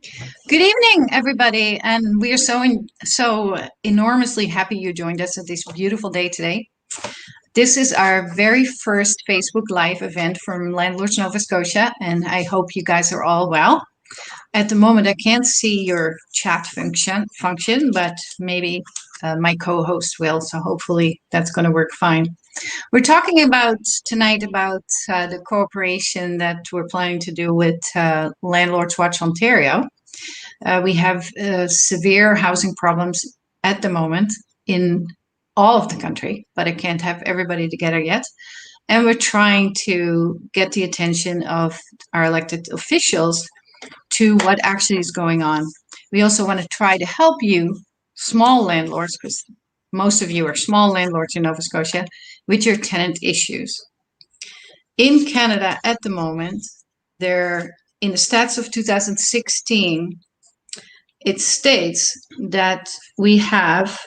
Good evening, everybody, and we are so enormously happy you joined us at this beautiful day today. This is our very first Facebook Live event from Landlords Nova Scotia, and I hope you guys are all well. At the moment, I can't see your chat function, but maybe my co-host will. So hopefully that's going to work fine. We're talking about tonight about the cooperation that we're planning to do with Landlords Watch Ontario. We have severe housing problems at the moment in all of the country, but I can't have everybody together yet. And we're trying to get the attention of our elected officials to what actually is going on. We also want to try to help you, small landlords, because most of you are small landlords in Nova Scotia, with your tenant issues. In Canada at the moment, there in the stats of 2016, it states that we have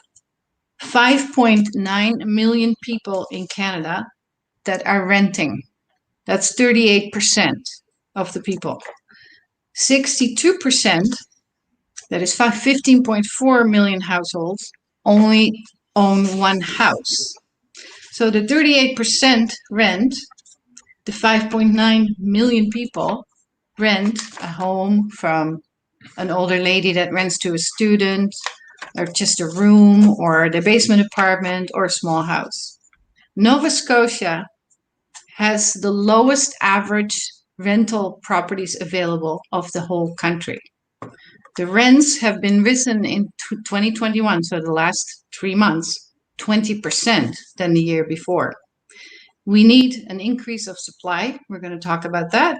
5.9 million people in Canada that are renting. That's 38% of the people. 62%, that is 15.4 million households, only own one house. So the 38% rent, the 5.9 million people rent a home from an older lady that rents to a student, or just a room, or the basement apartment, or a small house. Nova Scotia has the lowest average rental properties available of the whole country. The rents have been risen in 2021, so the last 3 months, 20% than the year before. We need an increase of supply. We're going to talk about that.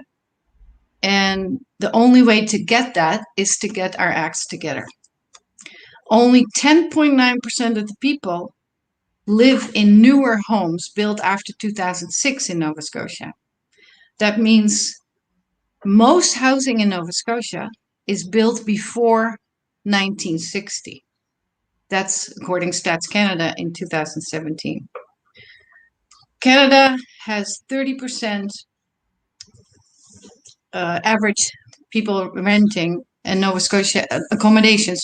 And the only way to get that is to get our acts together. Only 10.9% of the people live in newer homes built after 2006 in Nova Scotia. That means most housing in Nova Scotia is built before 1960. That's according to Stats Canada in 2017. Canada has 30% average people renting, and Nova Scotia accommodation,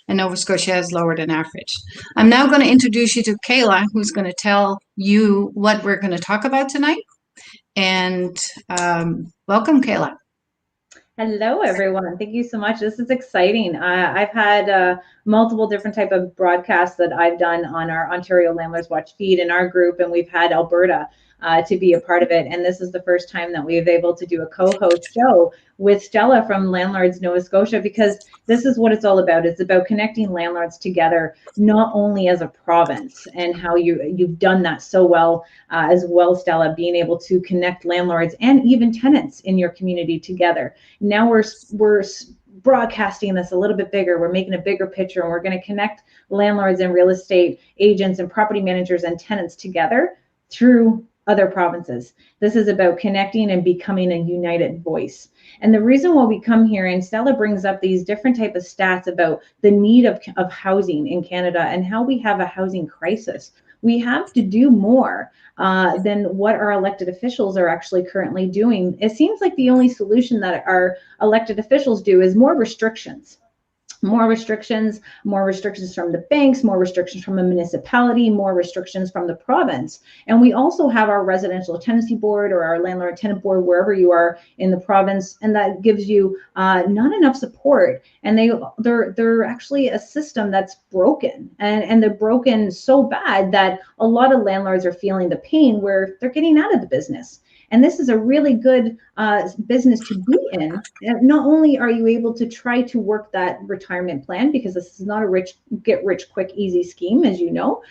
and Nova Scotia has lower than average. I'm now going to introduce you to Kayla, who's going to tell you what we're going to talk about tonight. And welcome, Kayla. Hello, everyone. Thank you so much. This is exciting. I've had multiple different type of broadcasts that I've done on our Ontario Landlords Watch feed in our group, and we've had Alberta to be a part of it. And this is the first time that we've able to do a co-host show with Stella from Landlords Nova Scotia, because this is what it's all about. It's about connecting landlords together, not only as a province, and how you've done that so well as well, Stella, being able to connect landlords and even tenants in your community together. Now we're broadcasting this a little bit bigger. We're making a bigger picture, and we're going to connect landlords and real estate agents and property managers and tenants together through other provinces. This is about connecting and becoming a united voice. And the reason why we come here, and Stella brings up these different type of stats about the need of housing in Canada and how we have a housing crisis. We have to do more than what our elected officials are actually currently doing. It seems like the only solution that our elected officials do is more restrictions. More restrictions from the banks, more restrictions from a municipality, more restrictions from the province. And we also have our residential tenancy board, or our landlord tenant board, wherever you are in the province, and that gives you not enough support. And they're actually a system that's broken, and they're broken so bad that a lot of landlords are feeling the pain where they're getting out of the business. And this is a really good business to be in. And not only are you able to try to work that retirement plan, because this is not a get rich quick easy scheme, as you know,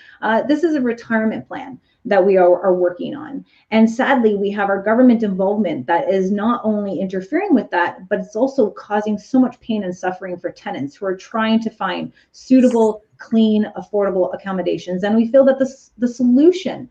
this is a retirement plan that we are working on. And sadly, we have our government involvement that is not only interfering with that, but it's also causing so much pain and suffering for tenants who are trying to find suitable, clean, affordable accommodations. And we feel that the solution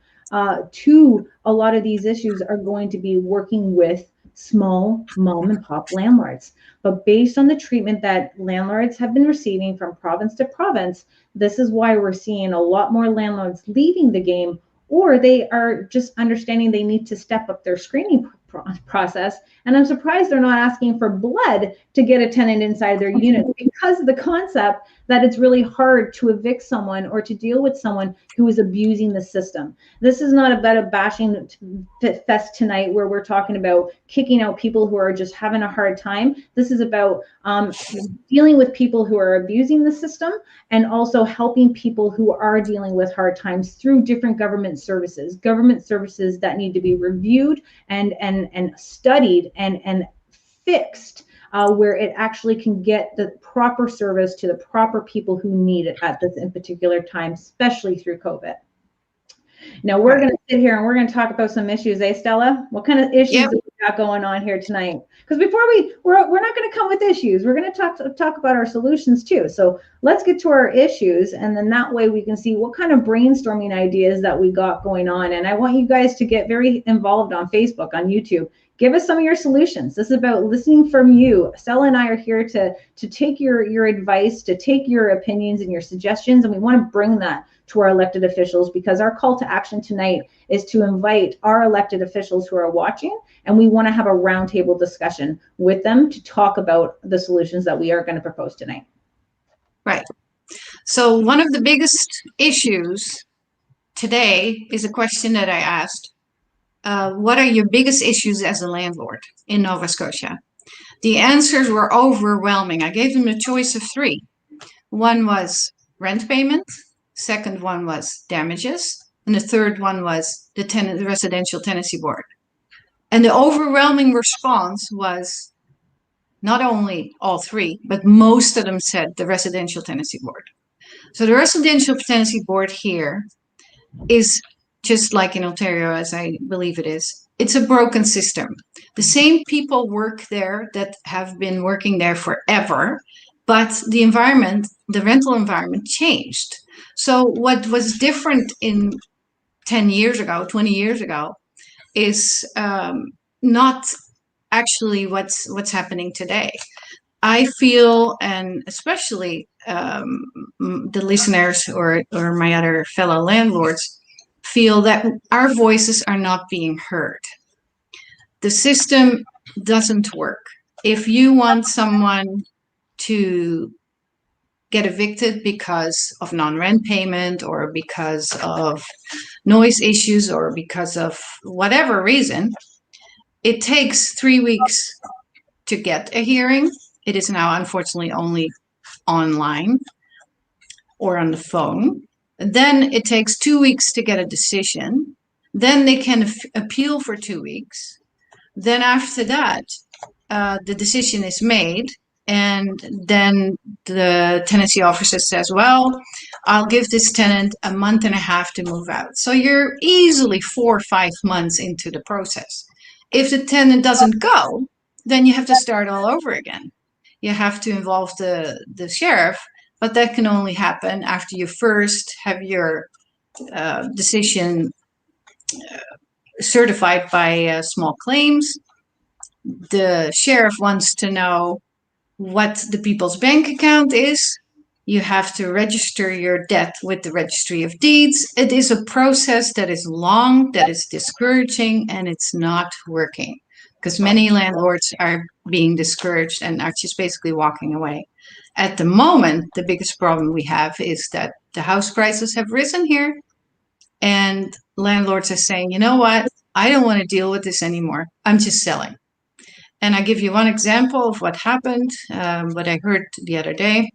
to a lot of these issues are going to be working with small mom and pop landlords. But based on the treatment that landlords have been receiving from province to province, this is why we're seeing a lot more landlords leaving the game, or they are just understanding they need to step up their screening process. And I'm surprised they're not asking for blood to get a tenant inside their unit, because of the concept that it's really hard to evict someone or to deal with someone who is abusing the system. This is not about a bashing fest tonight where we're talking about kicking out people who are just having a hard time. This is about dealing with people who are abusing the system, and also helping people who are dealing with hard times through different government services that need to be reviewed and studied and fixed, where it actually can get the proper service to the proper people who need it at this in particular time, especially through COVID. Now we're going to sit here and we're going to talk about some issues, Stella? What kind of issues have we got going on here tonight? Because before we're not going to come with issues. We're going to talk about our solutions too. So let's get to our issues, and then that way we can see what kind of brainstorming ideas that we got going on. And I want you guys to get very involved on Facebook, on YouTube. Give us some of your solutions. This is about listening from you. Stella and I are here to take your advice, to take your opinions and your suggestions, and we want to bring that to our elected officials, because our call to action tonight is to invite our elected officials who are watching, and we want to have a roundtable discussion with them to talk about the solutions that we are going to propose tonight. Right. So one of the biggest issues today is a question that I asked. What are your biggest issues as a landlord in Nova Scotia? The answers were overwhelming. I gave them a choice of 3. One was rent payment. Second one was damages. And the third one was the residential tenancy board. And the overwhelming response was not only all 3, but most of them said the residential tenancy board. So the residential tenancy board here is just like in Ontario, as I believe it is. It's a broken system. The same people work there that have been working there forever, but the environment, the rental environment changed. So what was different in 10 years ago, 20 years ago, is not actually what's happening today. I feel, and especially the listeners or my other fellow landlords feel, that our voices are not being heard. The system doesn't work. If you want someone to get evicted because of non-rent payment, or because of noise issues, or because of whatever reason, it takes 3 weeks to get a hearing. It is now unfortunately only online or on the phone. Then it takes 2 weeks to get a decision. Then they can appeal for 2 weeks. Then after that, the decision is made, and then the tenancy officer says, well, I'll give this tenant a month and a half to move out. So you're easily 4 or 5 months into the process. If the tenant doesn't go, then you have to start all over again. You have to involve the sheriff, but that can only happen after you first have your decision certified by small claims. The sheriff wants to know what the people's bank account is. You have to register your debt with the registry of deeds. It is a process that is long, that is discouraging, and it's not working, because many landlords are being discouraged and are just basically walking away. At the moment, the biggest problem we have is that the house prices have risen here, and landlords are saying, you know what, I don't want to deal with this anymore. I'm just selling. And I give you one example of what happened, what I heard the other day.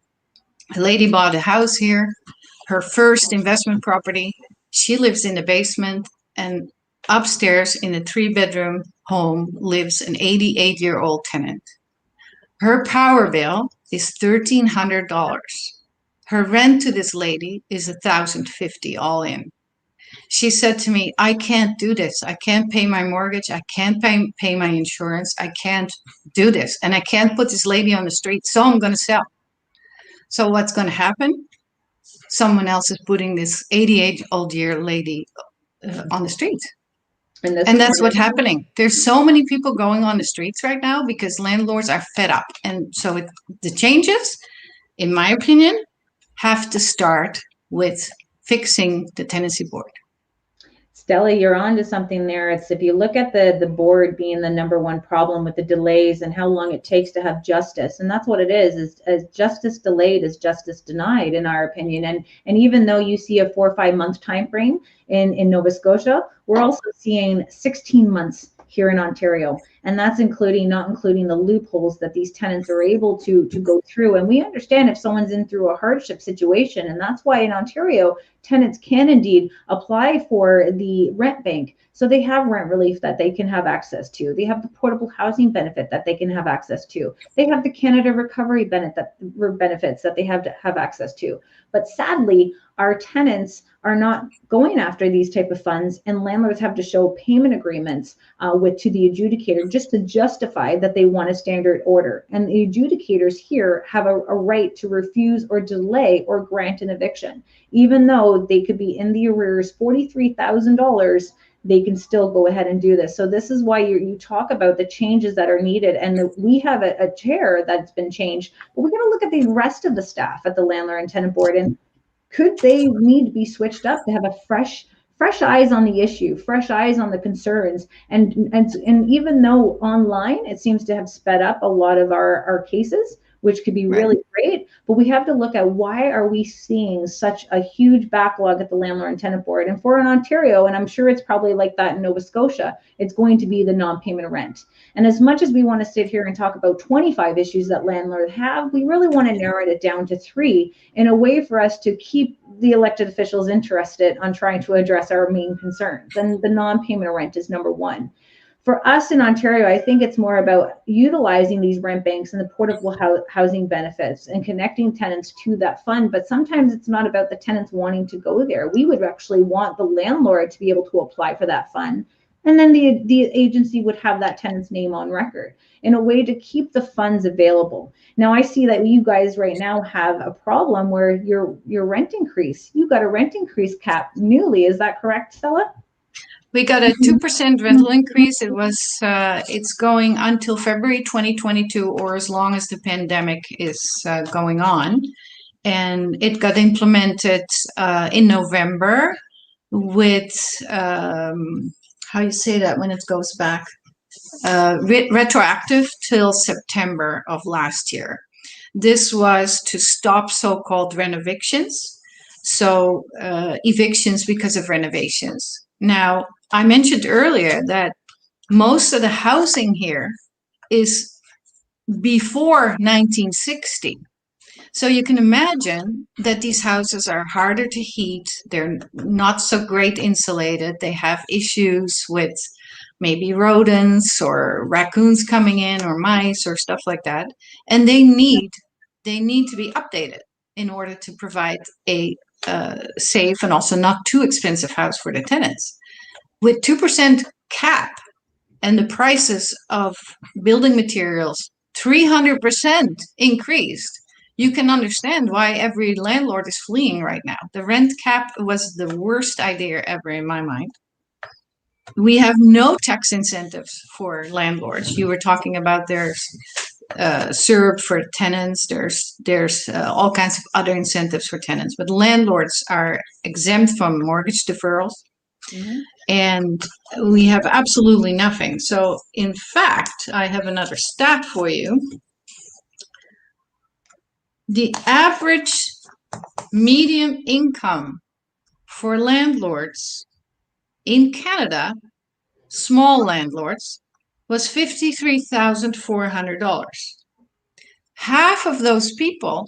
A lady bought a house here, her first investment property. She lives in the basement, and upstairs in a 3-bedroom home lives an 88-year-old tenant. Her power bill is $1,300. Her rent to this lady is $1,050 all in. She said to me, I can't do this. I can't pay my mortgage. I can't pay my insurance. I can't do this. And I can't put this lady on the street, so I'm going to sell. So what's going to happen? Someone else is putting this 88-year-old lady on the street. And that's what's happening. There's so many people going on the streets right now because landlords are fed up. And so the changes, in my opinion, have to start with fixing the tenancy board. Stella, you're on to something there. It's if you look at the board being the number one problem with the delays and how long it takes to have justice, and that's what it is as justice delayed is justice denied, in our opinion. And even though you see a 4 or 5 month time frame in Nova Scotia, we're also seeing 16 months here in Ontario. And that's not including the loopholes that these tenants are able to go through. And we understand if someone's in through a hardship situation, and that's why in Ontario, tenants can indeed apply for the rent bank. So they have rent relief that they can have access to. They have the portable housing benefit that they can have access to. They have the Canada Recovery benefits that they have to have access to. But sadly, our tenants are not going after these type of funds, and landlords have to show payment agreements to the adjudicator just to justify that they want a standard order. And the adjudicators here have a right to refuse or delay or grant an eviction, even though they could be in the arrears $43,000. They can still go ahead and do this. So this is why you talk about the changes that are needed, and we have a chair that's been changed, but we're going to look at the rest of the staff at the Landlord and Tenant Board, and could they need to be switched up to have a fresh eyes on the issue, fresh eyes on the concerns, and even though online it seems to have sped up a lot of our cases, which could be really great, but we have to look at why are we seeing such a huge backlog at the Landlord and Tenant Board. And for in Ontario, and I'm sure it's probably like that in Nova Scotia, it's going to be the non-payment of rent. And as much as we want to sit here and talk about 25 issues that landlords have, we really want to narrow it down to 3 in a way for us to keep the elected officials interested on trying to address our main concerns. And the non-payment of rent is number 1. For us in Ontario, I think it's more about utilizing these rent banks and the portable housing benefits and connecting tenants to that fund. But sometimes it's not about the tenants wanting to go there. We would actually want the landlord to be able to apply for that fund. And then the agency would have that tenant's name on record in a way to keep the funds available. Now, I see that you guys right now have a problem where your rent increase, you got a rent increase cap newly. Is that correct, Stella? We got a 2% rental increase. It's going until February 2022, or as long as the pandemic is going on. And it got implemented in November with, how you say that when it goes back, retroactive till September of last year. This was to stop so-called renovictions. So evictions because of renovations. Now, I mentioned earlier that most of the housing here is before 1960. So you can imagine that these houses are harder to heat. They're not so great insulated. They have issues with maybe rodents or raccoons coming in or mice or stuff like that. And they need to be updated in order to provide a safe and also not too expensive house for the tenants. With 2% cap and the prices of building materials 300% increased, you can understand why every landlord is fleeing right now. The rent cap was the worst idea ever in my mind. We have no tax incentives for landlords. You were talking about there's SERB for tenants. There's all kinds of other incentives for tenants, but landlords are exempt from mortgage deferrals. Mm-hmm. And we have absolutely nothing. So in fact, I have another stat for you. The average median income for landlords in Canada, small landlords, was $53,400. Half of those people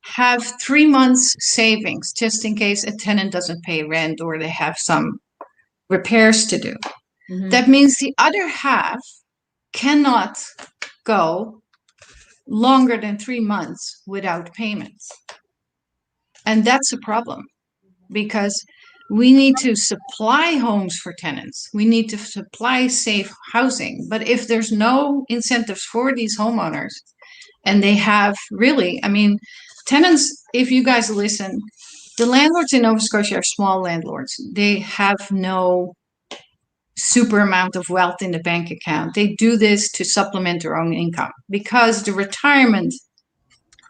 have 3 months savings just in case a tenant doesn't pay rent or they have some repairs to do. Mm-hmm. That means the other half cannot go longer than 3 months without payments. And that's a problem because we need to supply homes for tenants. We need to supply safe housing. But if there's no incentives for these homeowners, and they have really, I mean, tenants, if you guys listen, the landlords in Nova Scotia are small landlords. They have no super amount of wealth in the bank account. They do this to supplement their own income because the retirement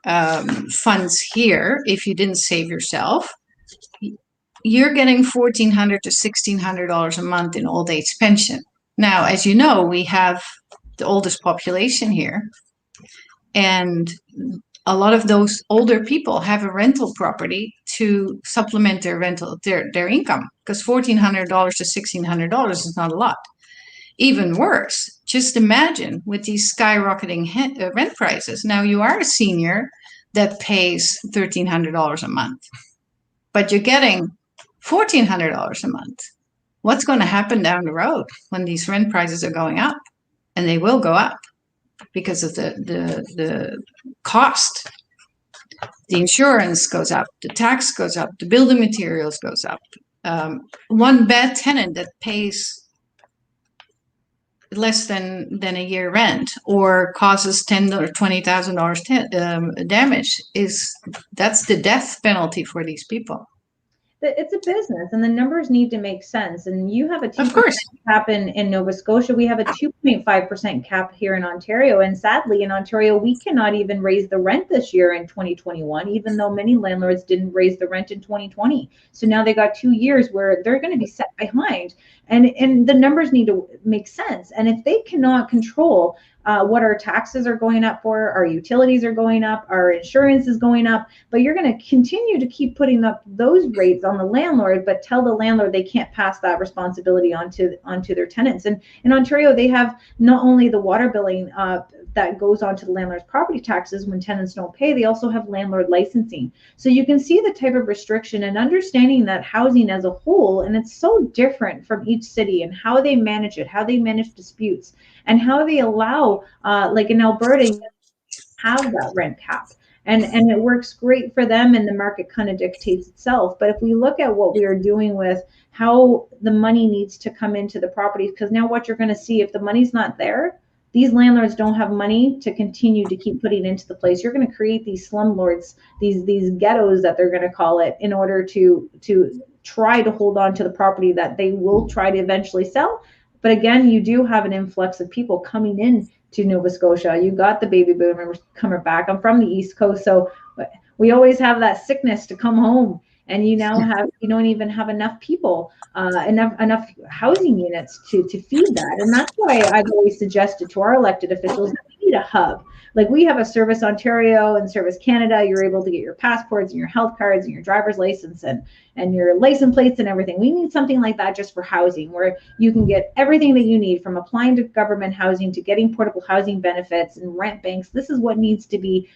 funds here, if you didn't save yourself, you're getting $1,400 to $1,600 a month in old age pension. Now, as you know, we have the oldest population here, and a lot of those older people have a rental property to supplement their income, because $1,400 to $1,600 is not a lot. Even worse, just imagine with these skyrocketing rent prices. Now you are a senior that pays $1,300 a month, but you're getting $1,400 a month. What's going to happen down the road when these rent prices are going up? And they will go up because of the cost. The insurance goes up, the tax goes up, the building materials goes up. One bad tenant that pays less than a year rent or causes $10,000 or $20,000 damage that's the death penalty for these people. It's a business, and the numbers need to make sense. And you have a 2% cap in Nova Scotia. We have a 2.5% cap here in Ontario. And sadly, in Ontario, we cannot even raise the rent this year in 2021, even though many landlords didn't raise the rent in 2020. So now they got 2 years where they're going to be set behind. And the numbers need to make sense. And if they cannot control what our taxes are going up for, our utilities are going up, our insurance is going up, but you're going to continue to keep putting up those rates on the landlord, but tell the landlord they can't pass that responsibility onto their tenants. And in Ontario, they have not only the water billing that goes onto the landlord's property taxes when tenants don't pay, they also have landlord licensing. So you can see the type of restriction and understanding that housing as a whole, and it's so different from each city and how they manage it, how they manage disputes, and how they allow, like in Alberta, have that rent cap. And it works great for them, and the market kind of dictates itself. But if we look at what we are doing with how the money needs to come into the properties, because now what you're going to see, if the money's not there, these landlords don't have money to continue to keep putting into the place. You're going to create these slumlords, these ghettos that they're going to call it, in order to try to hold on to the property that they will try to eventually sell. But again, you do have an influx of people coming in to Nova Scotia. You got the baby boomers coming back. I'm from the East Coast, so we always have that sickness to come home. And you don't even have enough people, enough housing units to feed that. And that's why I've always suggested to our elected officials that we need a hub. Like we have a Service Ontario and Service Canada. You're able to get your passports and your health cards and your driver's license and your license plates and everything. We need something like that just for housing, where you can get everything that you need, from applying to government housing to getting portable housing benefits and rent banks. This is what needs to be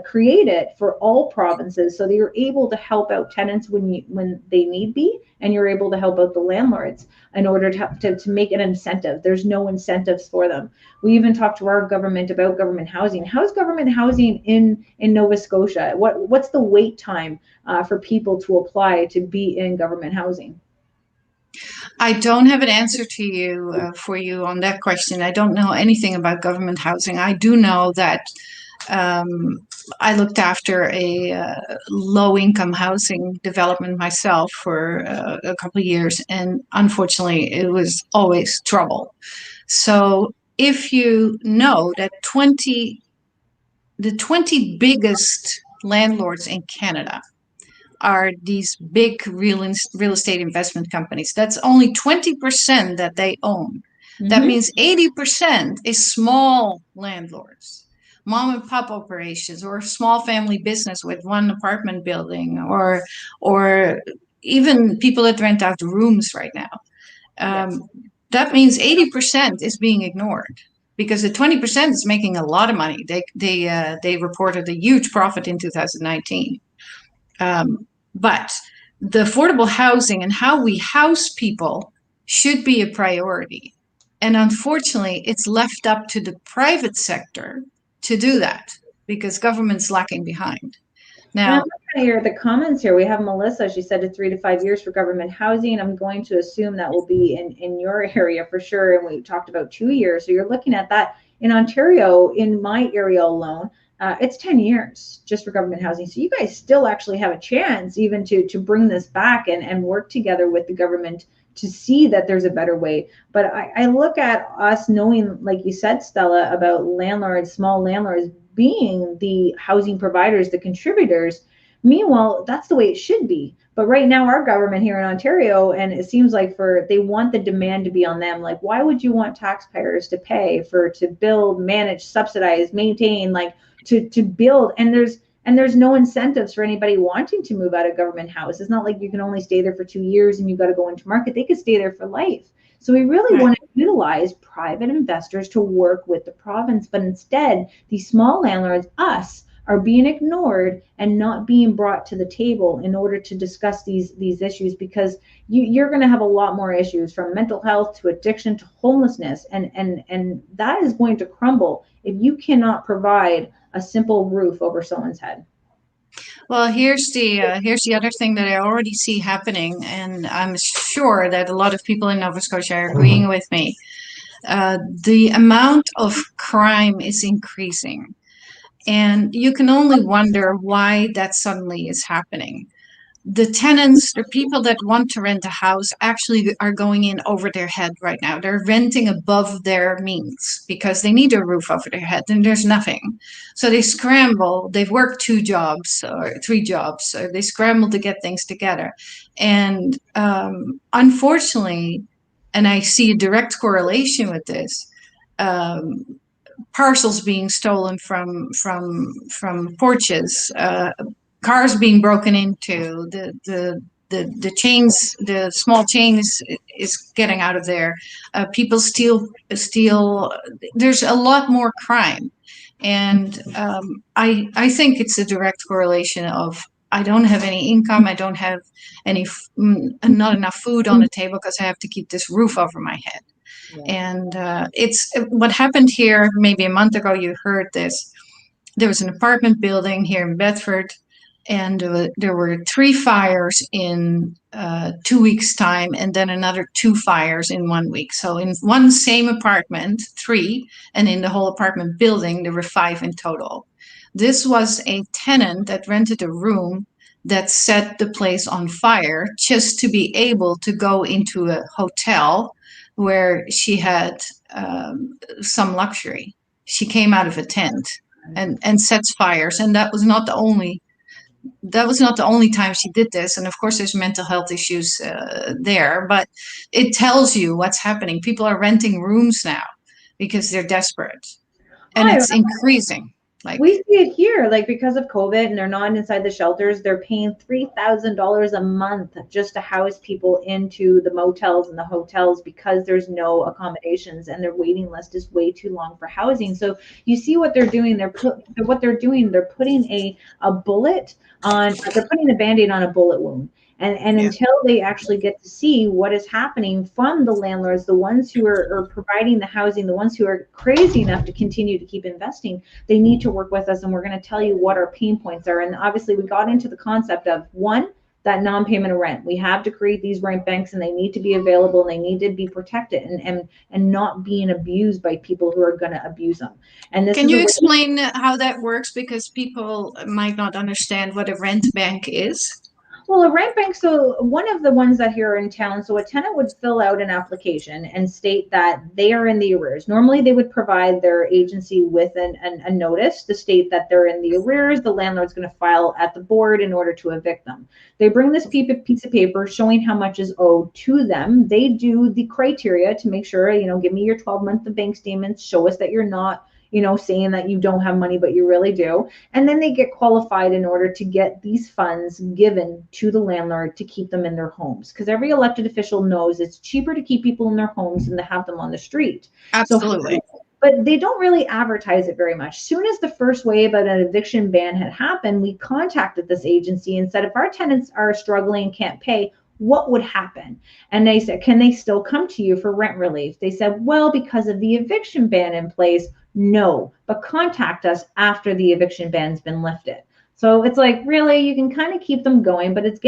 created for all provinces, so that you're able to help out tenants when they need be, and you're able to help out the landlords in order to make an incentive. There's no incentives for them. We even talked to our government about government housing. How's government housing in Nova Scotia? What's the wait time for people to apply to be in government housing? I don't have an answer to you for you on that question. I don't know anything about government housing. I do know that I looked after a low-income housing development myself for a couple of years, and unfortunately, it was always trouble. So if you know that the 20 biggest landlords in Canada are these big real estate investment companies, that's only 20% that they own. Mm-hmm. That means 80% is small landlords, mom and pop operations, or small family business with one apartment building, or even people that rent out rooms right now. Yes. That means 80% is being ignored, because the 20% is making a lot of money. They reported a huge profit in 2019. But the affordable housing and how we house people should be a priority. And unfortunately, it's left up to the private sector to do that, because government's lacking behind. Now, the comments here, we have Melissa. She said 3 to 5 years for government housing. I'm going to assume that will be in your area for sure. And we talked about 2 years. So you're looking at that in Ontario, in my area alone. It's 10 years just for government housing. So you guys still actually have a chance even to bring this back and work together with the government to see that there's a better way. But I look at us knowing, like you said, Stella, about landlords, small landlords being the housing providers, the contributors. Meanwhile, that's the way it should be. But right now, our government here in Ontario, and it seems like they want the demand to be on them. Like, why would you want taxpayers to pay to build, manage, subsidize, maintain, like to build? And there's no incentives for anybody wanting to move out of government house. It's not like you can only stay there for 2 years and you got to go into market. They could stay there for life. So we really Right. want to utilize private investors to work with the province, but instead, these small landlords, us, are being ignored and not being brought to the table in order to discuss these issues, because you're going to have a lot more issues, from mental health to addiction to homelessness, and that is going to crumble if you cannot provide a simple roof over someone's head. Well, here's the other thing that I already see happening, and I'm sure that a lot of people in Nova Scotia are agreeing with me. The amount of crime is increasing, and you can only wonder why that suddenly is happening. The tenants, the people that want to rent a house, actually are going in over their head right now. They're renting above their means because they need a roof over their head and there's nothing. So they scramble. They've worked 2 jobs or 3 jobs. So they scramble to get things together. And unfortunately, and I see a direct correlation with this, um, parcels being stolen from porches, cars being broken into, the chains, the small chains is getting out of there. People steal. There's a lot more crime, and I think it's a direct correlation of I don't have any income, I don't have not enough food on the table because I have to keep this roof over my head. Yeah. And it's what happened here maybe a month ago. You heard this. There was an apartment building here in Bedford, and there were 3 fires in 2 weeks' time, and then another 2 fires in 1 week. So in one same apartment, three, and in the whole apartment building, there were 5 in total. This was a tenant that rented a room that set the place on fire just to be able to go into a hotel where she had some luxury. She came out of a tent and sets fires, and that was not the only time she did this. And of course, there's mental health issues there, but it tells you what's happening. People are renting rooms now because they're desperate, and I it's increasing. Like, We see it here, like because of COVID and they're not inside the shelters, they're paying $3,000 a month just to house people into the motels and the hotels because there's no accommodations and their waiting list is way too long for housing. So you see what they're doing. They're putting a bullet on, they're putting a band-aid on a bullet wound. And yeah, until they actually get to see what is happening from the landlords, the ones who are providing the housing, the ones who are crazy enough to continue to keep investing, they need to work with us, and we're going to tell you what our pain points are. And obviously we got into the concept of, one, that non-payment of rent. We have to create these rent banks, and they need to be available, and they need to be protected and not being abused by people who are going to abuse them. And this can is a you way. explain how that works? Because people might not understand what a rent bank is. Well, a rent bank, so one of the ones that here in town, so a tenant would fill out an application and state that they are in the arrears. Normally, they would provide their agency with a notice to state that they're in the arrears. The landlord's going to file at the board in order to evict them. They bring this piece of paper showing how much is owed to them. They do the criteria to make sure, give me your 12-month of bank statements, show us that you're not, saying that you don't have money, but you really do. And then they get qualified in order to get these funds given to the landlord to keep them in their homes. Because every elected official knows it's cheaper to keep people in their homes than to have them on the street. So, Absolutely. but they don't really advertise it very much. Soon as the first wave of an eviction ban had happened, we contacted this agency and said, if our tenants are struggling and can't pay, what would happen? And they said, can they still come to you for rent relief? They said, well, because of the eviction ban in place, no, but contact us after the eviction ban's been lifted. So it's like, really, you can kind of keep them going, but it's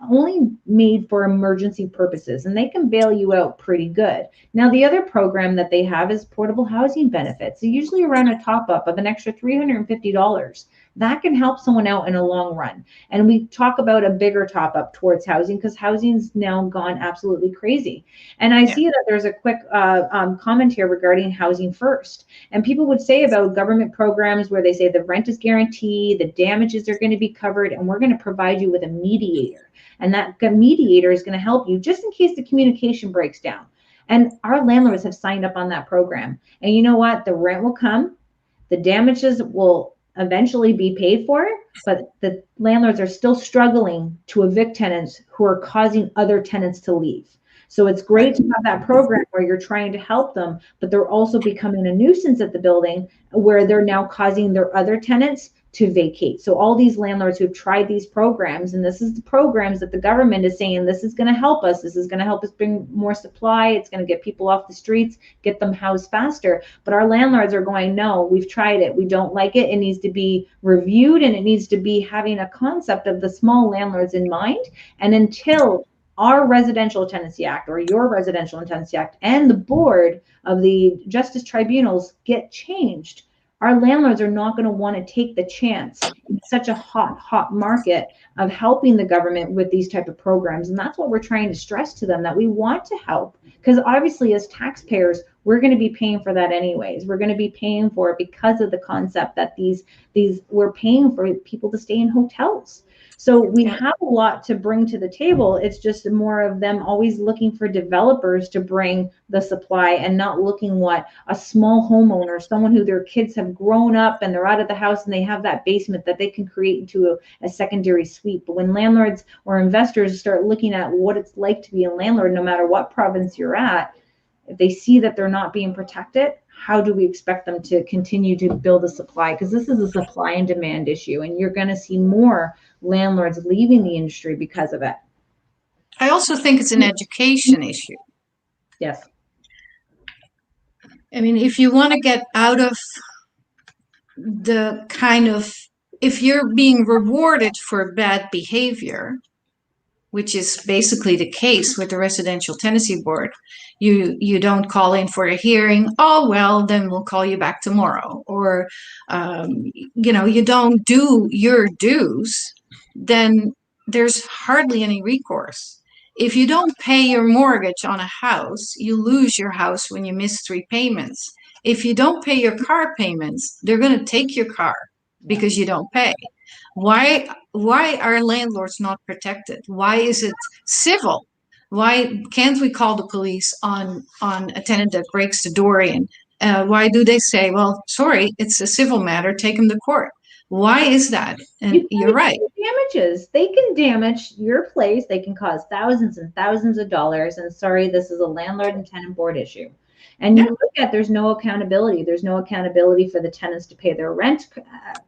only made for emergency purposes, and they can bail you out pretty good. Now, the other program that they have is portable housing benefits. So usually around a top up of an extra $350 that can help someone out in a long run. And we talk about a bigger top up towards housing because housing's now gone absolutely crazy. And I see that there's a quick comment here regarding housing first. And people would say about government programs where they say the rent is guaranteed, the damages are going to be covered, and we're going to provide you with a mediator. And that mediator is going to help you just in case the communication breaks down. And our landlords have signed up on that program. And you know what? The rent will come, the damages will eventually be paid for, but the landlords are still struggling to evict tenants who are causing other tenants to leave. So it's great to have that program where you're trying to help them, but they're also becoming a nuisance at the building where they're now causing their other tenants to vacate. So all these landlords who've tried these programs, and this is the programs that the government is saying, this is going to help us. This is going to help us bring more supply. It's going to get people off the streets, get them housed faster. But our landlords are going, no, we've tried it. We don't like it. It needs to be reviewed, and it needs to be having a concept of the small landlords in mind. And until our Residential Tenancy Act or your Residential Tenancy Act and the board of the justice tribunals get changed, our landlords are not going to want to take the chance in such a hot market of helping the government with these type of programs. And that's what we're trying to stress to them, that we want to help, because obviously as taxpayers, we're going to be paying for that anyways. We're going to be paying for it because of the concept that these we're paying for people to stay in hotels. So we have a lot to bring to the table. It's just more of them always looking for developers to bring the supply and not looking what a small homeowner, someone who their kids have grown up and they're out of the house and they have that basement that they can create into a secondary suite. But when landlords or investors start looking at what it's like to be a landlord, no matter what province you're at, if they see that they're not being protected, how do we expect them to continue to build a supply? Because this is a supply and demand issue, and you're going to see more landlords leaving the industry because of it. I also think it's an education issue. Yes. I mean, if you want to get out of the kind of, if you're being rewarded for bad behavior, which is basically the case with the Residential Tenancy Board, you don't call in for a hearing. Oh, well, then we'll call you back tomorrow. Or, you don't do your dues, then there's hardly any recourse. If you don't pay your mortgage on a house, you lose your house when you miss 3 payments. If you don't pay your car payments, they're going to take your car because you don't pay. Why are landlords not protected? Why is it civil? Why can't we call the police on a tenant that breaks the door in? Why do they say, well, sorry, it's a civil matter, take them to court? Why is that? And you're right. Damages. They can damage your place. They can cause thousands and thousands of dollars. And sorry, this is a landlord and tenant board issue. And you look at, there's no accountability. There's no accountability for the tenants to pay their rent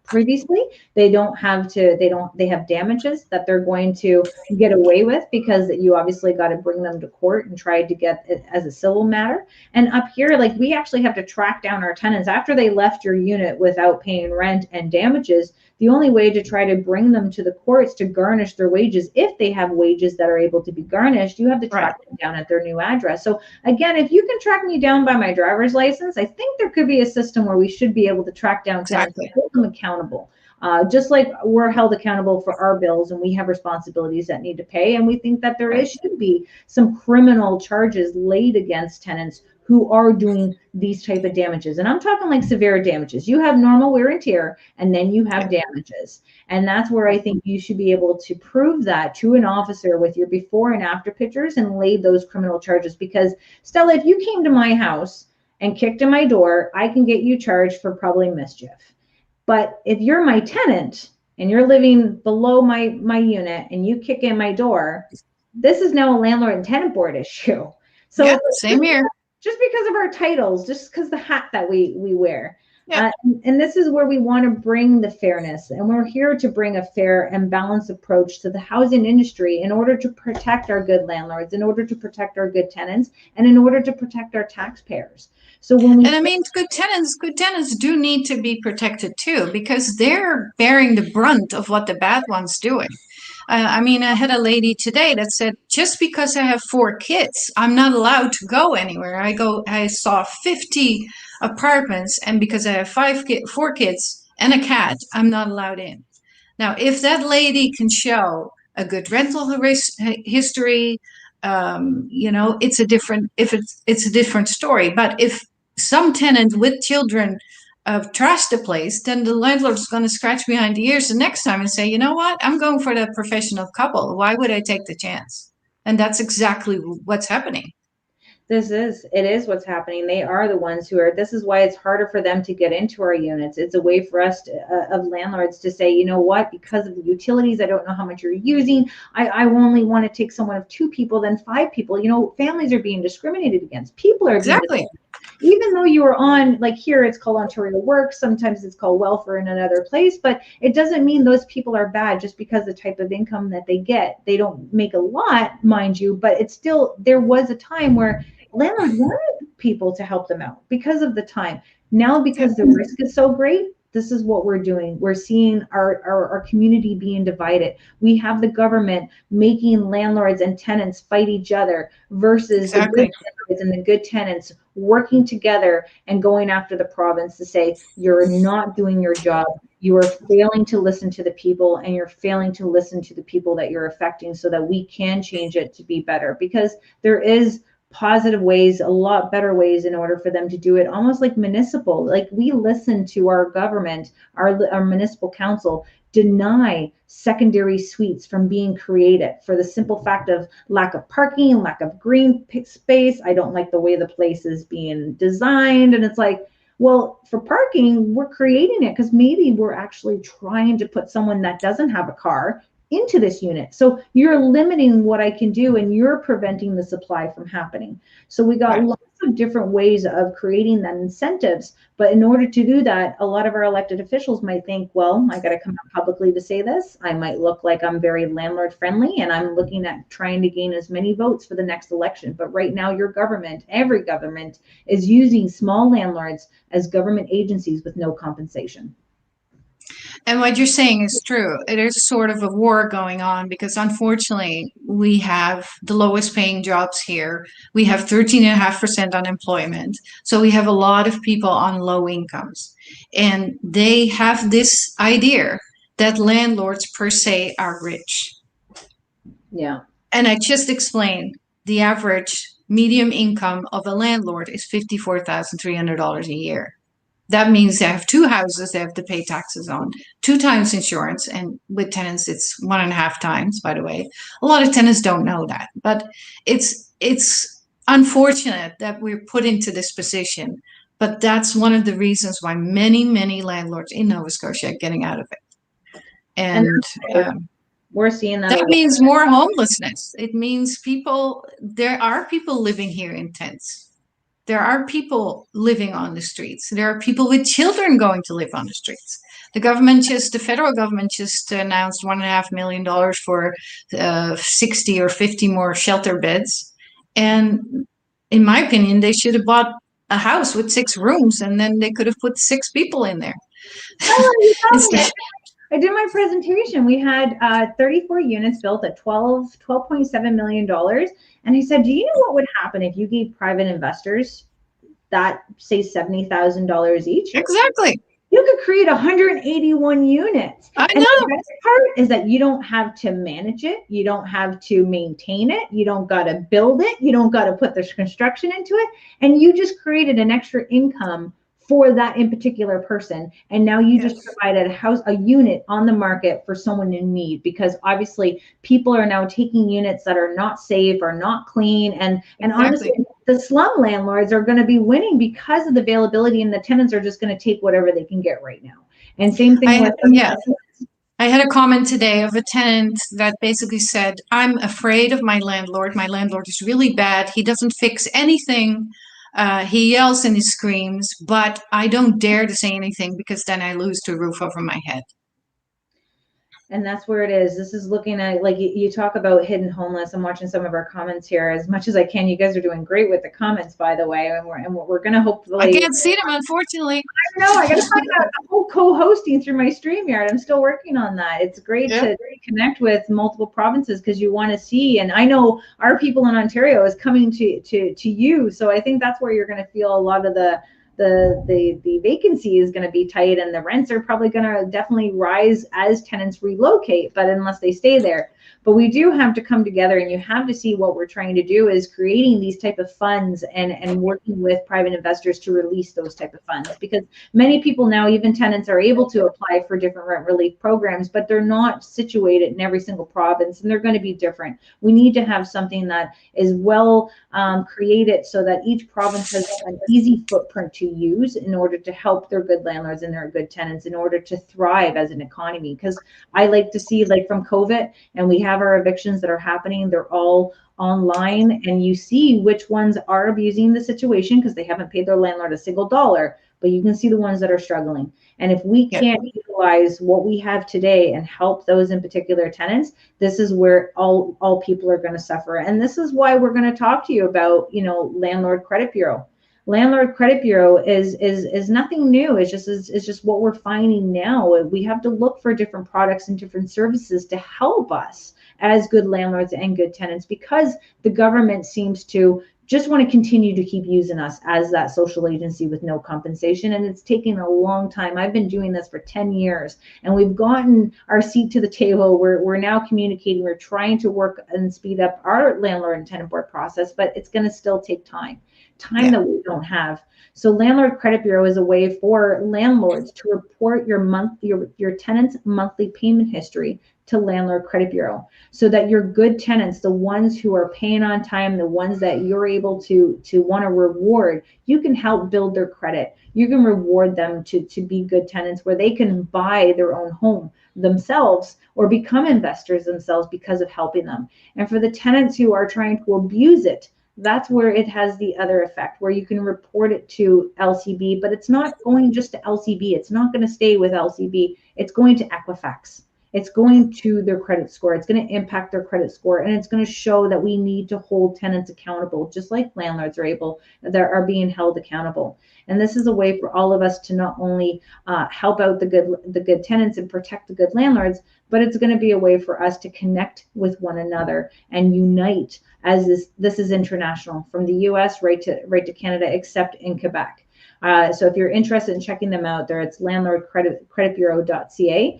previously. They have damages that they're going to get away with because you obviously got to bring them to court and try to get it as a civil matter. And up here, like, we actually have to track down our tenants after they left your unit without paying rent and damages. The only way to try to bring them to the courts to garnish their wages, if they have wages that are able to be garnished, you have to track them down at their new address. So again, if you can track me down by my driver's license, I think there could be a system where we should be able to track down tenants and hold them accountable. Just like we're held accountable for our bills and we have responsibilities that need to pay. And we think that there should be some criminal charges laid against tenants who are doing these type of damages. And I'm talking like severe damages. You have normal wear and tear, and then you have damages. And that's where I think you should be able to prove that to an officer with your before and after pictures and lay those criminal charges. Because Stella, if you came to my house and kicked in my door, I can get you charged for probably mischief. But if you're my tenant and you're living below my unit and you kick in my door, this is now a landlord and tenant board issue. So same here. Just because of our titles, just because the hat that we wear. And this is where we want to bring the fairness. And we're here to bring a fair and balanced approach to the housing industry in order to protect our good landlords, in order to protect our good tenants, and in order to protect our taxpayers. So when and I mean, good tenants do need to be protected too, because they're bearing the brunt of what the bad ones doing. I mean, I had a lady today that said, just because I have 4 kids, I'm not allowed to go anywhere. I saw 50 apartments, and because I have 4 kids, and a cat, I'm not allowed in. Now, if that lady can show a good rental history, it's a different, if it's a different story. But if some tenant with children trash the place, then the landlord's going to scratch behind the ears the next time and say, you know what, I'm going for the professional couple. Why would I take the chance? And that's exactly what's happening. It is what's happening. They are the ones who are, this is why it's harder for them to get into our units. It's a way for us of landlords to say, you know what, because of the utilities, I don't know how much you're using. I only want to take someone of 2 people, then 5 people. Families are being discriminated against. People are being Exactly. even though you are on, like here, it's called Ontario Works, sometimes it's called welfare in another place, but it doesn't mean those people are bad just because the type of income that they get. They don't make a lot, mind you, but it's still, there was a time where landlords wanted people to help them out because of the time. Now, because the risk is so great, this is what we're doing. We're seeing our community being divided. We have the government making landlords and tenants fight each other versus the good landlords and the good tenants working together and going after the province to say, you're not doing your job. You are failing to listen to the people, and you're failing to listen to the people that you're affecting so that we can change it to be better, because there is positive ways, a lot better ways in order for them to do it, almost like municipal. Like we listen to our government, our municipal council deny secondary suites from being created for the simple fact of lack of parking, lack of green space. I don't like the way the place is being designed. And it's like, well, for parking, we're creating it because maybe we're actually trying to put someone that doesn't have a car into this unit. So you're limiting what I can do, and you're preventing the supply from happening. So we got lots of different ways of creating that incentives. But in order to do that, a lot of our elected officials might think, well, I got to come out publicly to say this. I might look like I'm very landlord friendly, and I'm looking at trying to gain as many votes for the next election. But right now, your government, every government, is using small landlords as government agencies with no compensation. And what you're saying is true. It is sort of a war going on because unfortunately we have the lowest paying jobs here. We have 13.5% unemployment. So we have a lot of people on low incomes. And they have this idea that landlords per se are rich. Yeah. And I just explained the average medium income of a landlord is $54,300 a year. That means they have 2 houses they have to pay taxes on, 2 times insurance, and with tenants it's 1.5 times, by the way. A lot of tenants don't know that, but it's unfortunate that we're put into this position, but that's one of the reasons why many landlords in Nova Scotia are getting out of it. And we're seeing that means more homelessness. It means there are people living here in tents. There are people living on the streets. There are people with children going to live on the streets. The federal government just announced $1.5 million for 60 or 50 more shelter beds. And in my opinion, they should have bought a house with 6 rooms, and then they could have put 6 people in there. I did my presentation. We had 34 units built at $12.7 million. And I said, do you know what would happen if you gave private investors that, say, $70,000 each? Exactly. You could create 181 units. I know. The best part is that you don't have to manage it. You don't have to maintain it. You don't got to build it. You don't got to put the construction into it. And you just created an extra income for that in particular person. And now you just provided a unit on the market for someone in need, because obviously people are now taking units that are not safe or not clean. And honestly, the slum landlords are going to be winning because of the availability, and the tenants are just going to take whatever they can get right now. And same thing I had a comment today of a tenant that basically said, I'm afraid of my landlord. My landlord is really bad. He doesn't fix anything. He yells and he screams, but I don't dare to say anything because then I lose the roof over my head. And that's where it is. This is looking at, like you talk about hidden homeless. I'm watching some of our comments here as much as I can. You guys are doing great with the comments, by the way. And we're going to hopefully. I can't see them, unfortunately. I know. I got to find out the whole co-hosting through my StreamYard. I'm still working on that. It's great to connect with multiple provinces because you want to see. And I know our people in Ontario is coming to you. So I think that's where you're going to feel a lot of the the vacancy is going to be tight, and the rents are probably going to definitely rise as tenants relocate, but unless they stay there. But we do have to come together, and you have to see what we're trying to do is creating these type of funds and working with private investors to release those type of funds, because many people now, even tenants, are able to apply for different rent relief programs, but they're not situated in every single province, and they're going to be different. We need to have something that is well created so that each province has an easy footprint to use in order to help their good landlords and their good tenants in order to thrive as an economy. Because I like to see, like from COVID, and we have our evictions that are happening, they're all online, and you see which ones are abusing the situation because they haven't paid their landlord a single dollar, but you can see the ones that are struggling. And if we can't utilize what we have today and help those in particular tenants, this is where all people are going to suffer. And this is why we're going to talk to you about, Landlord Credit Bureau. Landlord Credit Bureau is nothing new. It's just what we're finding now. We have to look for different products and different services to help us as good landlords and good tenants, because the government seems to just want to continue to keep using us as that social agency with no compensation. And it's taken a long time. I've been doing this for 10 years, and we've gotten our seat to the table. We're now communicating. We're trying to work and speed up our landlord and tenant board process, but it's going to still take time that we don't have. So Landlord Credit Bureau is a way for landlords to report your tenant's monthly payment history to Landlord Credit Bureau, so that your good tenants, the ones who are paying on time, the ones that you're able to want to reward, you can help build their credit. You can reward them to be good tenants, where they can buy their own home themselves or become investors themselves because of helping them. And for the tenants who are trying to abuse it, that's where it has the other effect, where you can report it to LCB, but it's not going just to LCB. It's not going to stay with LCB. It's going to Equifax. It's going to their credit score. It's going to impact their credit score, and it's going to show that we need to hold tenants accountable, just like landlords are being held accountable. And this is a way for all of us to not only help out the good tenants and protect the good landlords, but it's going to be a way for us to connect with one another and unite, as this is international, from the US right to Canada, except in Quebec. So if you're interested in checking them out, it's landlordcreditbureau.ca.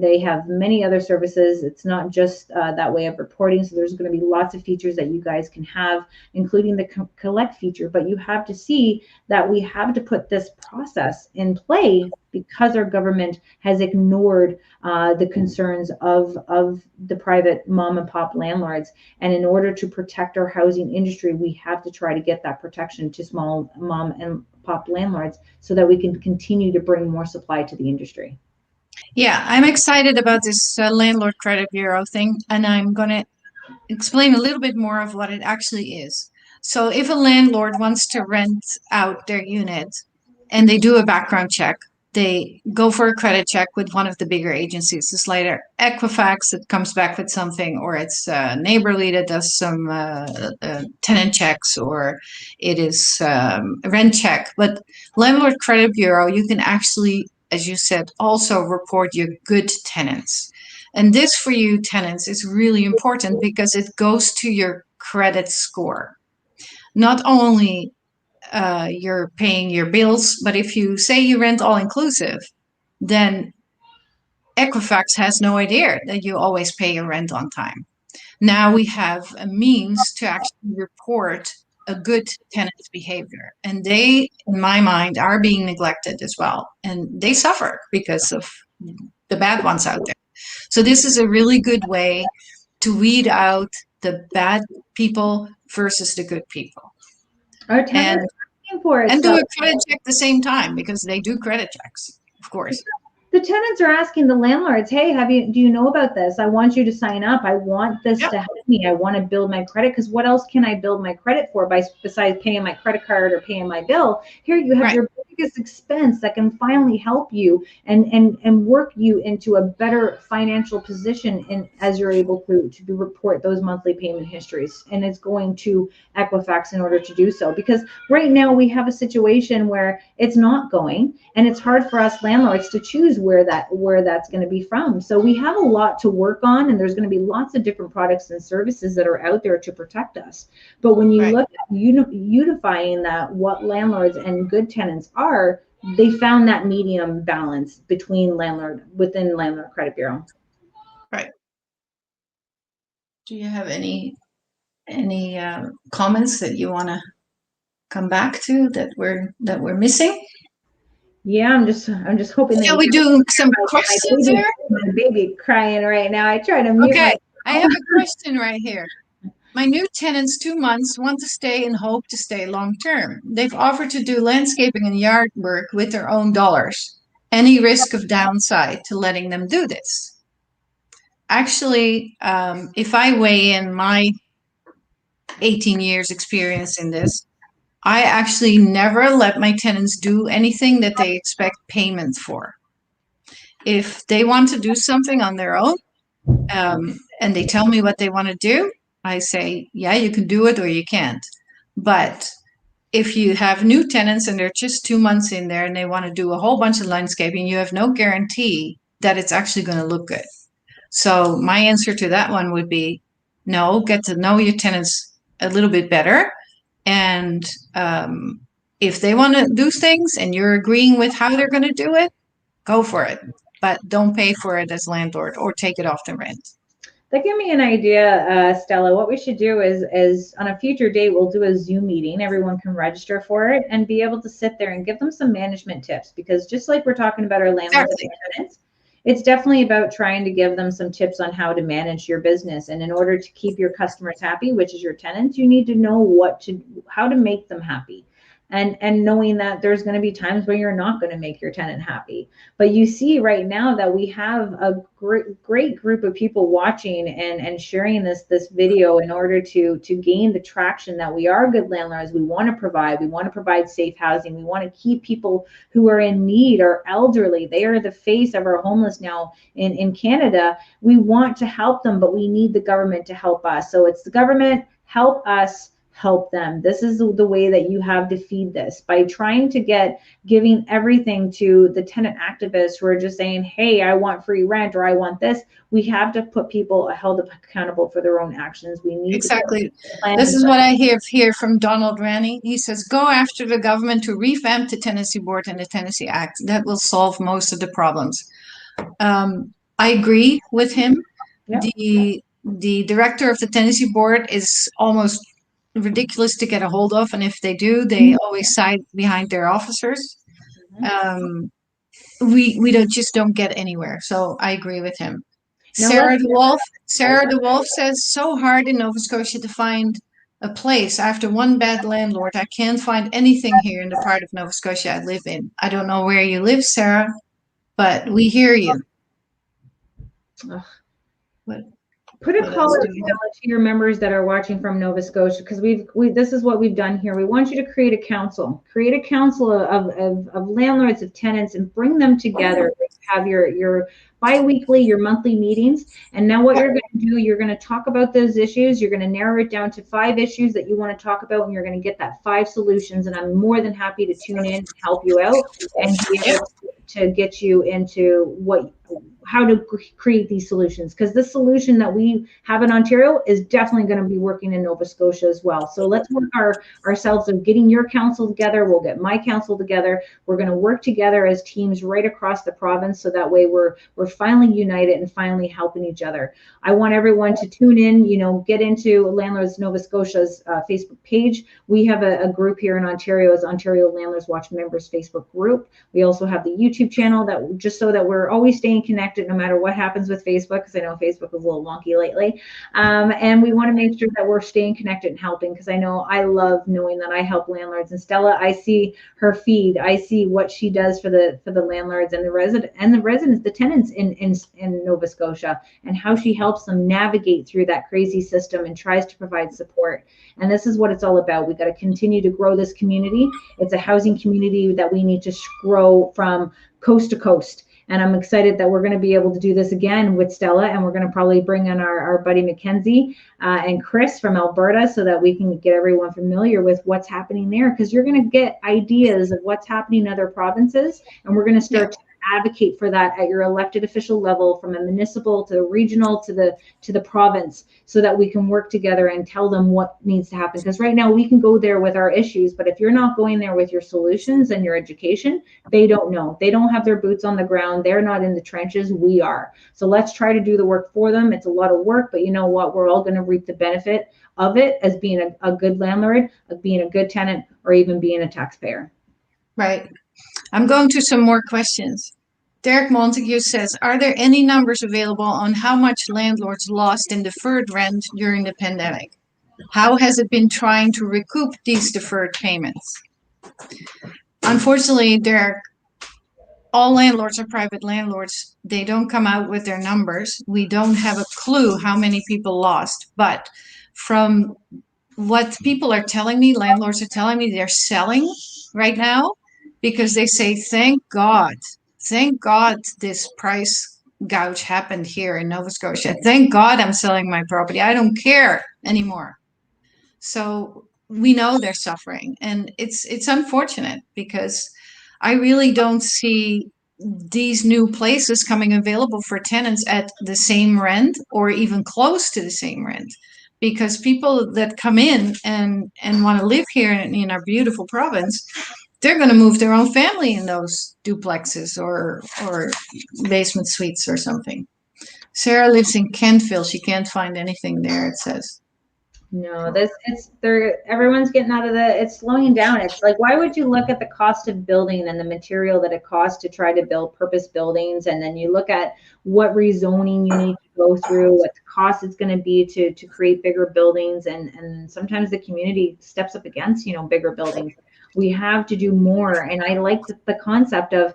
They have many other services. It's not just that way of reporting. So there's going to be lots of features that you guys can have, including the collect feature. But you have to see that we have to put this process in play because our government has ignored the concerns of the private mom and pop landlords. And in order to protect our housing industry, we have to try to get that protection to small mom and pop landlords so that we can continue to bring more supply to the industry. Yeah, I'm excited about this Landlord Credit Bureau thing, and I'm going to explain a little bit more of what it actually is. So if a landlord wants to rent out their unit and they do a background check, they go for a credit check with one of the bigger agencies. It's later Equifax that comes back with something, or it's Neighborly that does some tenant checks, or it is a rent check. But Landlord Credit Bureau, you can actually, as you said, also report your good tenants. And this for you tenants is really important because it goes to your credit score. Not only you're paying your bills, but if you say you rent all inclusive, then Equifax has no idea that you always pay your rent on time. Now we have a means to actually report a good tenant's behavior. And they, in my mind, are being neglected as well. And they suffer because of the bad ones out there. So this is a really good way to weed out the bad people versus the good people. Our tenants are asking for it. And do a credit check at the same time, because they do credit checks, of course. The tenants are asking the landlords, hey, do you know about this? I want you to sign up. I want this to help me. I want to build my credit, because what else can I build my credit for besides paying my credit card or paying my bill? Here you have your biggest expense that can finally help you and work you into a better financial position as you're able to report those monthly payment histories. And it's going to Equifax in order to do so, because right now we have a situation where it's not going, and it's hard for us landlords to choose where that's going to be from. So we have a lot to work on, and there's going to be lots of different products and services that are out there to protect us. But when you look at unifying that, what landlords and good tenants are, they found that medium balance within Landlord Credit Bureau. Right. Do you have any comments that you want to come back to that we're missing? Yeah, I'm just hoping. Shall we do some questions here? My baby crying right now. I try to mute. Okay, I have a question right here. My new tenants, 2 months, want to stay and hope to stay long term. They've offered to do landscaping and yard work with their own dollars. Any risk of downside to letting them do this? Actually, if I weigh in my 18 years experience in this, I actually never let my tenants do anything that they expect payment for. If they want to do something on their own, and they tell me what they want to do, I say, yeah, you can do it or you can't. But if you have new tenants and they're just 2 months in there and they want to do a whole bunch of landscaping, you have no guarantee that it's actually going to look good. So my answer to that one would be no, get to know your tenants a little bit better. And if they want to do things and you're agreeing with how they're going to do it, go for it. But don't pay for it as landlord or take it off the rent. That gave me an idea, Stella. What we should do is on a future date, we'll do a Zoom meeting. Everyone can register for it and be able to sit there and give them some management tips, because just like we're talking about our landlords and tenants, it's definitely about trying to give them some tips on how to manage your business. And in order to keep your customers happy, which is your tenants, you need to know how to make them happy. And knowing that there's going to be times where you're not going to make your tenant happy. But you see right now that we have a great group of people watching and sharing this video in order to gain the traction that we are good landlords. We want to provide safe housing. We want to keep people who are in need or elderly. They are the face of our homeless now in Canada. We want to help them, but we need the government to help us. So it's the government, help us, help them. This is the way that you have to feed this, by trying to giving everything to the tenant activists who are just saying, hey, I want free rent or I want this. We have to put people held accountable for their own actions. We need exactly. This is what I hear here from Donald Ranney. He says, go after the government to revamp the Tenancy Board and the Tenancy Act. That will solve most of the problems. I agree with him. Yeah. The director of the Tenancy Board is almost ridiculous to get a hold of, and if they do, they always side behind their officers. We don't get anywhere. So I agree with him. No, Sarah DeWolf says, so hard in Nova Scotia to find a place after one bad landlord. I can't find anything here in the part of Nova Scotia I live in. I don't know where you live, Sarah, but we hear you. Put a call out to your members that are watching from Nova Scotia, because this is what we've done here. We want you to create a council of landlords, of tenants, and bring them together. Have your bi-weekly, your monthly meetings. And now what you're going to do, you're going to talk about those issues. You're going to narrow it down to 5 issues that you want to talk about, and you're going to get that 5 solutions. And I'm more than happy to tune in and help you out and be able to get you into how to create these solutions, because the solution that we have in Ontario is definitely going to be working in Nova Scotia as well. So let's work ourselves of getting your council together. We'll get my council together. We're going to work together as teams right across the province, so that way we're finally united and finally helping each other. I want everyone to tune in, get into Landlords Nova Scotia's Facebook page. We have a group here in Ontario, as Ontario Landlords Watch Members Facebook group. We also have the YouTube channel, that just so that we're always staying connected. connected no matter what happens with Facebook, because I know Facebook is a little wonky lately. And we want to make sure that we're staying connected and helping, because I know I love knowing that I help landlords. And Stella, I see her feed. I see what she does for the landlords and the residents, the tenants in Nova Scotia, and how she helps them navigate through that crazy system and tries to provide support. And this is what it's all about. We got to continue to grow this community. It's a housing community that we need to grow from coast to coast. And I'm excited that we're going to be able to do this again with Stella, and we're going to probably bring in our buddy Mackenzie and Chris from Alberta, so that we can get everyone familiar with what's happening there, because you're going to get ideas of what's happening in other provinces, and we're going to start to advocate for that at your elected official level, from a municipal to the regional to the province, so that we can work together and tell them what needs to happen. Because right now we can go there with our issues, but if you're not going there with your solutions and your education, they don't know. They don't have their boots on the ground. They're not in the trenches. We are. So let's try to do the work for them. It's a lot of work, but you know what? We're all going to reap the benefit of it as being a good landlord, of being a good tenant, or even being a taxpayer. Right. I'm going to some more questions. Derek Montague says, are there any numbers available on how much landlords lost in deferred rent during the pandemic? How has it been trying to recoup these deferred payments? Unfortunately, Derek, all landlords are private landlords. They don't come out with their numbers. We don't have a clue how many people lost. But from what people are telling me, landlords are telling me, they're selling right now, because they say, thank God this price gouge happened here in Nova Scotia. Thank God I'm selling my property. I don't care anymore. So we know they're suffering, and it's unfortunate, because I really don't see these new places coming available for tenants at the same rent or even close to the same rent, because people that come in and want to live here in our beautiful province, they're going to move their own family in those duplexes or basement suites or something. Sarah lives in Kentville. She can't find anything there, it says. No, everyone's getting out of it's slowing down. It's like, why would you look at the cost of building and the material that it costs to try to build purpose buildings, and then you look at what rezoning you need to go through, what the cost it's going to be to create bigger buildings, and sometimes the community steps up against, bigger buildings. We have to do more. And I like the concept of,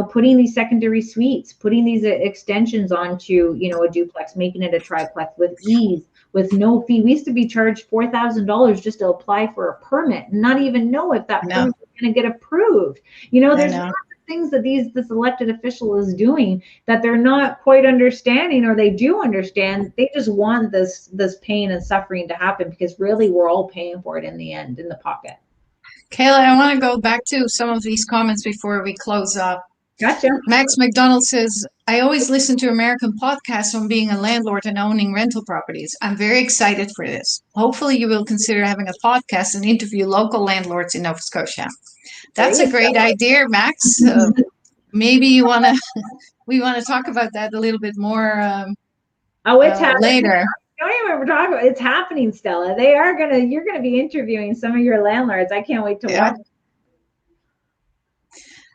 putting these secondary suites, putting these extensions onto, a duplex, making it a triplex with ease, with no fee. We used to be charged $4,000 just to apply for a permit and not even know if that permit was going to get approved. There's lots of things that this elected official is doing that they're not quite understanding, or they do understand. They just want this pain and suffering to happen, because really we're all paying for it in the end, in the pocket. Kayla, I want to go back to some of these comments before we close up. Gotcha. Max McDonald says, I always listen to American podcasts on being a landlord and owning rental properties. I'm very excited for this. Hopefully you will consider having a podcast and interview local landlords in Nova Scotia. That's a great idea, Max. Maybe we want to talk about that a little bit more later. Don't even talk about it's happening, Stella. You're gonna be interviewing some of your landlords. I can't wait to watch.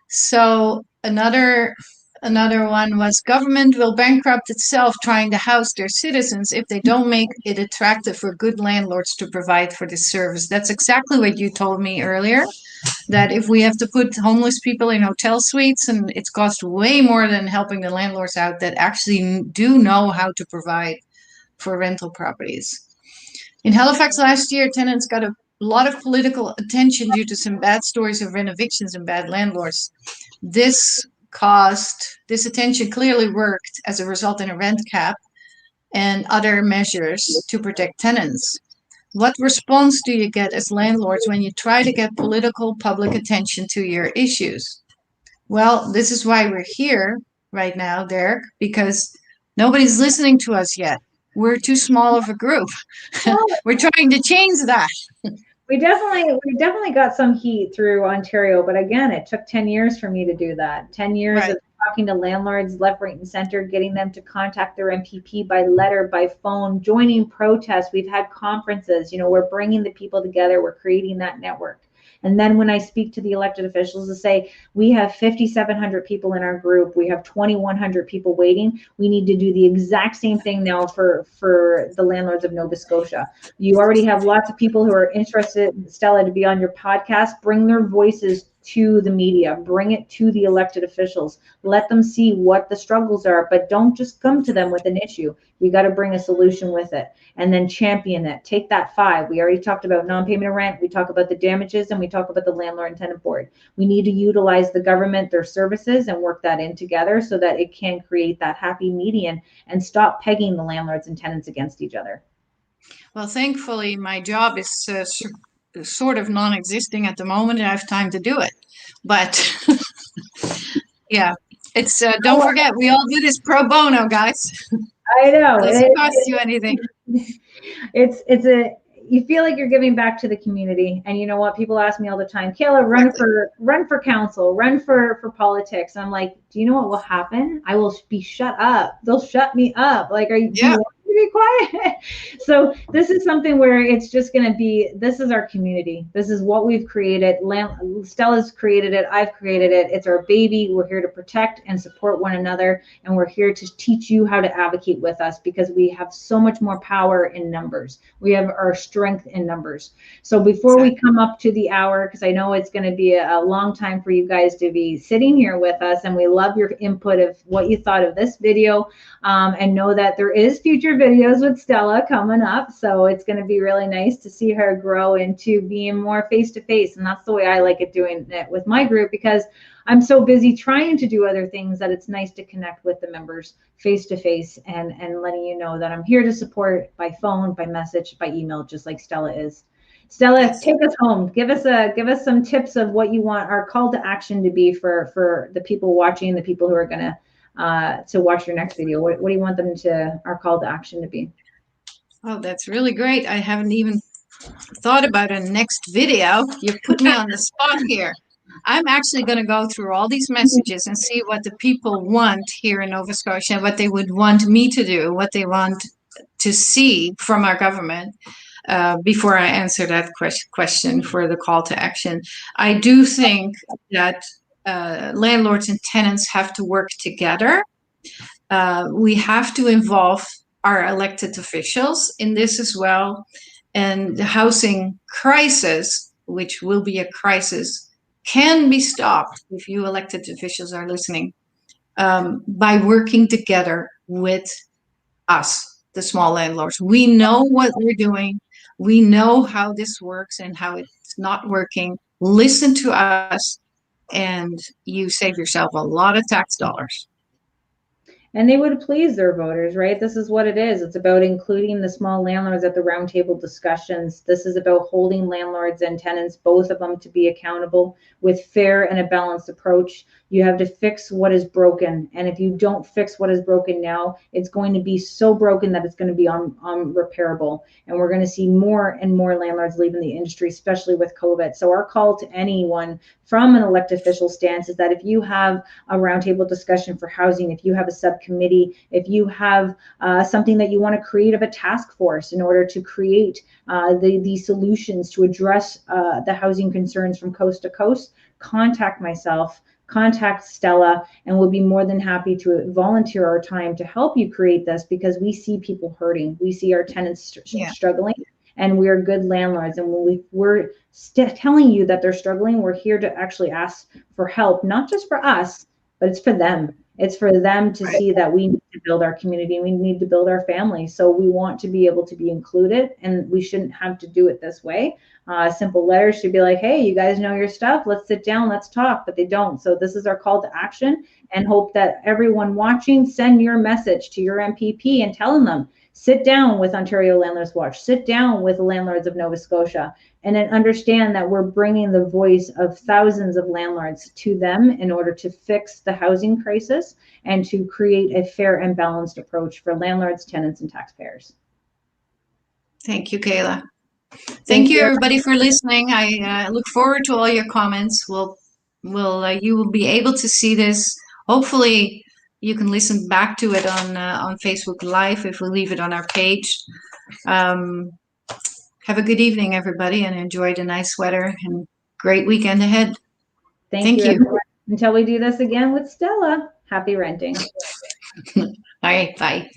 So another one was, government will bankrupt itself trying to house their citizens if they don't make it attractive for good landlords to provide for this service. That's exactly what you told me earlier, that if we have to put homeless people in hotel suites, and it's cost way more than helping the landlords out that actually do know how to provide for rental properties. In Halifax last year, tenants got a lot of political attention due to some bad stories of rent evictions and bad landlords. This attention clearly worked as a result in a rent cap and other measures to protect tenants. What response do you get as landlords when you try to get political public attention to your issues? Well, this is why we're here right now, Derek, because nobody's listening to us yet. We're too small of a group. We're trying to change that. We definitely got some heat through Ontario, but again, it took 10 years for me to do that. 10 years of talking to landlords left, right, and center, getting them to contact their MPP by letter, by phone, joining protests. We've had conferences. We're bringing the people together. We're creating that network. And then when I speak to the elected officials to say, we have 5,700 people in our group, we have 2,100 people waiting, we need to do the exact same thing now for the landlords of Nova Scotia. You already have lots of people who are interested, Stella, to be on your podcast. Bring their voices to the media, bring it to the elected officials, let them see what the struggles are, but don't just come to them with an issue. You got to bring a solution with it, and then champion it. Take that 5. We already talked about non-payment of rent, we talk about the damages, and we talk about the landlord and tenant board. We need to utilize the government, their services, and work that in together so that it can create that happy median and stop pegging the landlords and tenants against each other. Well, thankfully, my job is sort of non-existing at the moment, and I have time to do it. But yeah, it's don't forget, we all do this pro bono, guys. I know. It doesn't cost you anything. It's a, you feel like you're giving back to the community. And you know what? People ask me all the time, Kayla, run for council, run for politics. And I'm like, do you know what will happen? I will be shut up. They'll shut me up. Like, do you want me to be quiet? So this is something where it's just going to be, this is our community. This is what we've created. Stella's created it. I've created it. It's our baby. We're here to protect and support one another. And we're here to teach you how to advocate with us, because we have so much more power in numbers. We have our strength in numbers. So before we come up to the hour, because I know it's going to be a long time for you guys to be sitting here with us, and we love your input of what you thought of this video, and know that there is future videos with Stella coming up. So it's going to be really nice to see her grow into being more face-to-face. And that's the way I like it, doing it with my group, because I'm so busy trying to do other things that it's nice to connect with the members face-to-face and letting you know that I'm here to support by phone, by message, by email, just like Stella is. Stella, take us home. Give us some tips of what you want our call to action to be for the people watching, the people who are going to watch your next video. What do you want them to, our call to action to be? Oh, that's really great. I haven't even thought about a next video. You've put me on the spot here. I'm actually going to go through all these messages and see what the people want here in Nova Scotia, what they would want me to do, what they want to see from our government, before I answer that question for the call to action. I do think that landlords and tenants have to work together. We have to involve our elected officials in this as well. And the housing crisis, which will be a crisis, can be stopped, if you elected officials are listening, by working together with us, the small landlords. We know what we're doing. We know how this works and how it's not working. Listen to us, and you save yourself a lot of tax dollars. And they would please their voters, right? This is what it is. It's about including the small landlords at the roundtable discussions. This is about holding landlords and tenants, both of them, to be accountable with fair and a balanced approach. You have to fix what is broken. And if you don't fix what is broken now, it's going to be so broken that it's going to be unrepairable. And we're going to see more and more landlords leaving the industry, especially with COVID. So our call to anyone from an elected official stance is that if you have a roundtable discussion for housing, if you have a subcommittee, if you have something that you want to create of a task force in order to create the solutions to address the housing concerns from coast to coast, contact myself, contact Stella, and we'll be more than happy to volunteer our time to help you create this, because we see people hurting. We see our tenants struggling, and we're good landlords. And when we're telling you that they're struggling, we're here to actually ask for help, not just for us, but it's for them. It's for them to see that we need to build our community, we need to build our family. So we want to be able to be included, and we shouldn't have to do it this way. Simple letters should be like, hey, you guys know your stuff, let's sit down, let's talk, but they don't. So this is our call to action, and hope that everyone watching, send your message to your MPP and telling them, sit down with Ontario Landlords Watch, sit down with the Landlords of Nova Scotia, and then understand that we're bringing the voice of thousands of landlords to them in order to fix the housing crisis and to create a fair and balanced approach for landlords, tenants, and taxpayers. Thank you, Kayla. Thank you, everybody, for listening. I look forward to all your comments. You will be able to see this. Hopefully, you can listen back to it on Facebook Live if we leave it on our page. Have a good evening, everybody, and enjoy the nice weather and great weekend ahead. Thank you. Everyone. Until we do this again with Stella, happy renting. All right, bye.